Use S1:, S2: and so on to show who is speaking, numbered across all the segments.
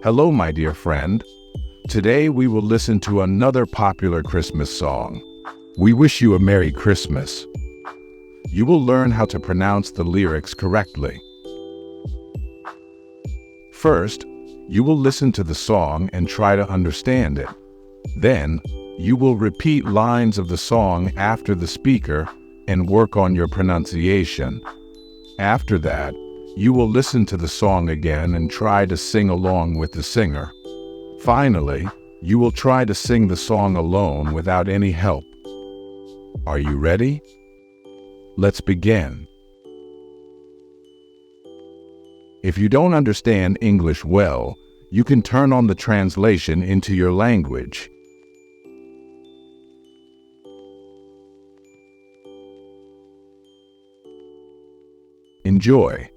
S1: Hello, my dear friend. Today we will listen to another popular Christmas song. We wish you a Merry Christmas. You will learn how to pronounce the lyrics correctly. First, you will listen to the song and try to understand it. Then, you will repeat lines of the song after the speaker and work on your pronunciation. After that, you will listen to the song again and try to sing along with the singer. Finally, you will try to sing the song alone without any help. Are you ready? Let's begin. If you don't understand English well, you can turn on the translation into your language. Enjoy.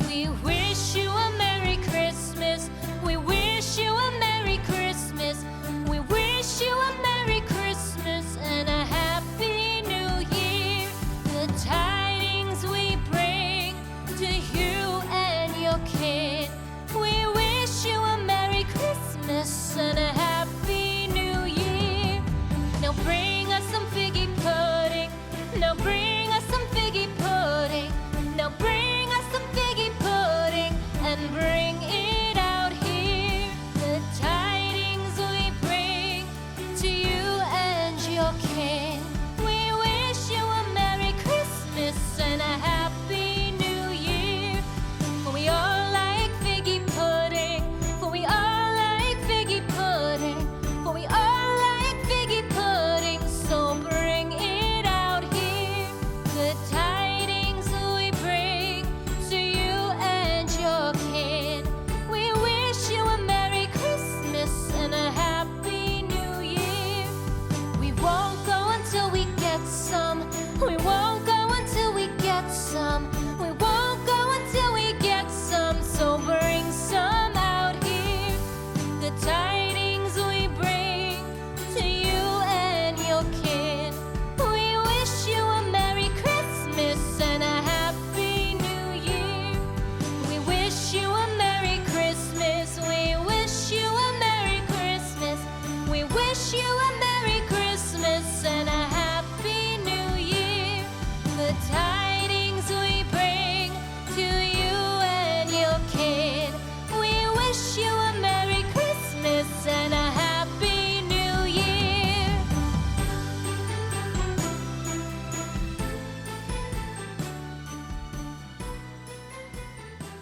S2: We wish you a Merry Christmas. We wish you a Merry Christmas. We wish you a Merry Christmas and a Happy New Year. The tidings we bring to you and your kin. We wish you a Merry Christmas and a Happy New Year. Now bring us some figgy pudding. Now bring us some figgy pudding. Now bring us some figgy pudding and bring it out here. The tidings we bring to you and your kin. We wish you a Merry Christmas and a Happy New Year. For we all like figgy pudding. For we all like figgy pudding. For we all like figgy pudding. So bring it out here. The tidings we bring to you and your kin. We wish you a Merry Christmas and a Happy New Year. We won't go until we get some. We won't go until we get some. We won't go until we get some. So bring some out here. The tidings we bring to you and your kin. We wish you a Merry Christmas and a Happy New Year. We wish you a Merry Christmas. We wish you a Merry Christmas. We wish you a Merry Christmas and a Happy New Year. The tidings we bring to you and your kin. We wish you a Merry Christmas and a Happy New Year.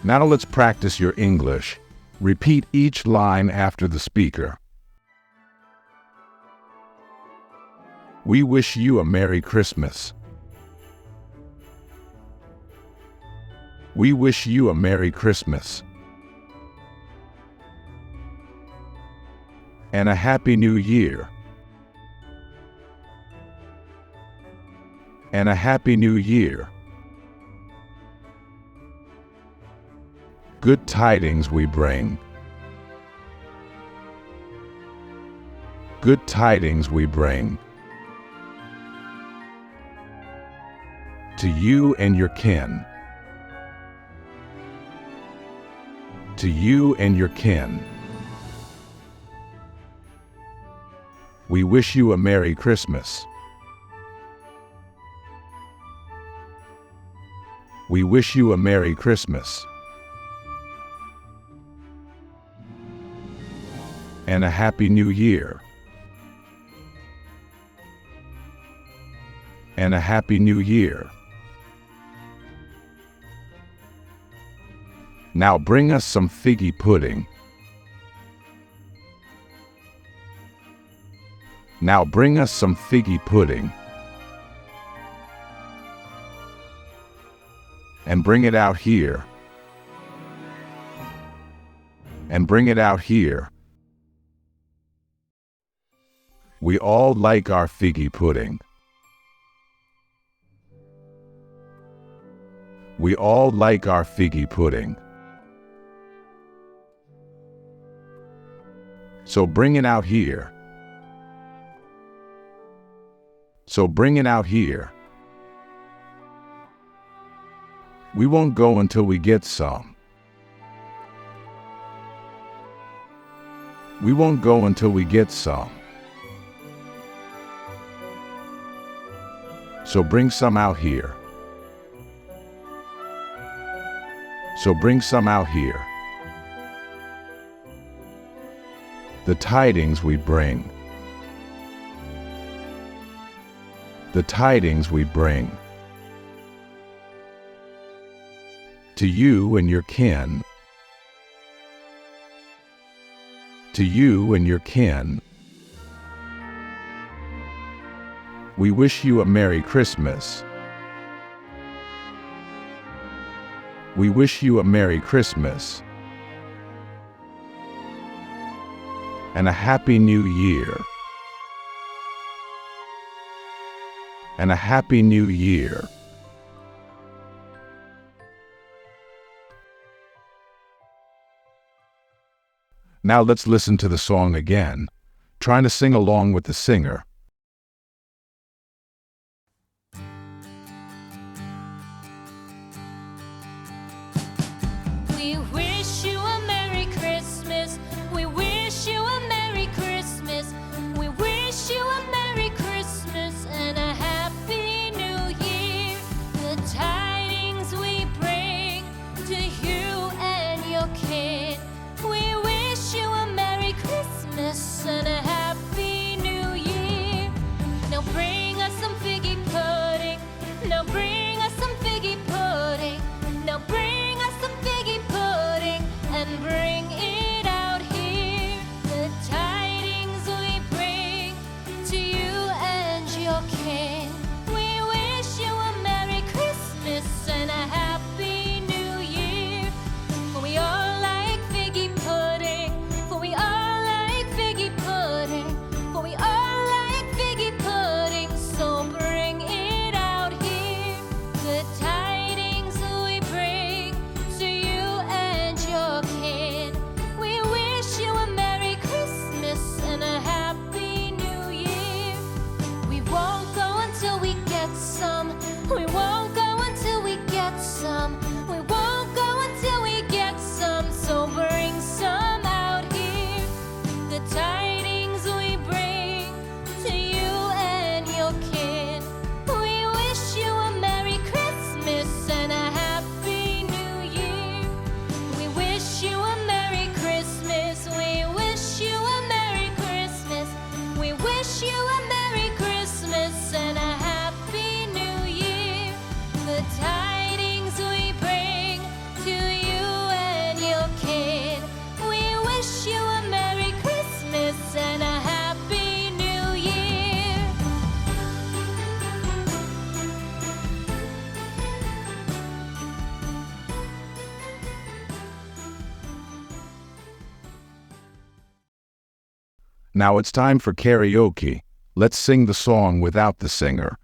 S1: Now let's practice your English. Repeat each line after the speaker. We wish you a Merry Christmas. We wish you a Merry Christmas. And a Happy New Year. And a Happy New Year. Good tidings we bring. Good tidings we bring. To you and your kin. To you and your kin. We wish you a Merry Christmas. We wish you a Merry Christmas. And a Happy New Year. And a Happy New Year. Now bring us some figgy pudding. Now bring us some figgy pudding. And bring it out here. And bring it out here. We all like our figgy pudding. We all like our figgy pudding. So bring it out here. So bring it out here. We won't go until we get some. We won't go until we get some. So bring some out here. So bring some out here. The tidings we bring. The tidings we bring. To you and your kin. To you and your kin. We wish you a Merry Christmas. We wish you a Merry Christmas. And a Happy New Year. And a Happy New Year. Now let's listen to the song again, trying to sing along with the singer.
S2: We wish you a Merry Christmas. We wish you a Merry Christmas. We wish you a Merry Christmas and a Happy New Year. The tidings we bring to you and your kin. We wish you a Merry Christmas and a Happy New Year. Now bring us some figgy pudding. Now bring us some figgy pudding. Now bring us some figgy pudding and bring it out here. The tidings we bring to you and your kin. We wish you a Merry Christmas and a Happy New Year. For we all like figgy pudding. For we all like figgy pudding. For we all like figgy pudding. So bring it out here. The tidings we bring to you and your kin. We wish you a Merry Christmas and a Happy New Year. We won't go until we get some. We won't go until we get some. We won't go until we get some. So bring some out here. The tidings we bring to you and your kin. We wish you a Merry Christmas and a Happy New Year. We wish you a Merry Christmas. We wish you a Merry Christmas. We wish you a Merry Christmas and a Happy New Year. The tidings we bring to you and your kin. We wish you a Merry Christmas and a Happy New Year.
S1: Now it's time for karaoke. Let's sing the song without the singer.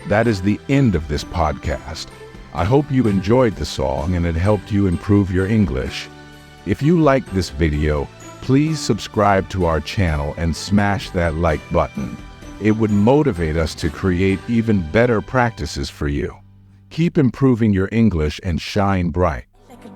S1: That is the end of this podcast. I hope you enjoyed the song and it helped you improve your English. If you liked this video, please subscribe to our channel and smash that like button. It would motivate us to create even better practices for you. Keep improving your English and shine bright.
S2: Like a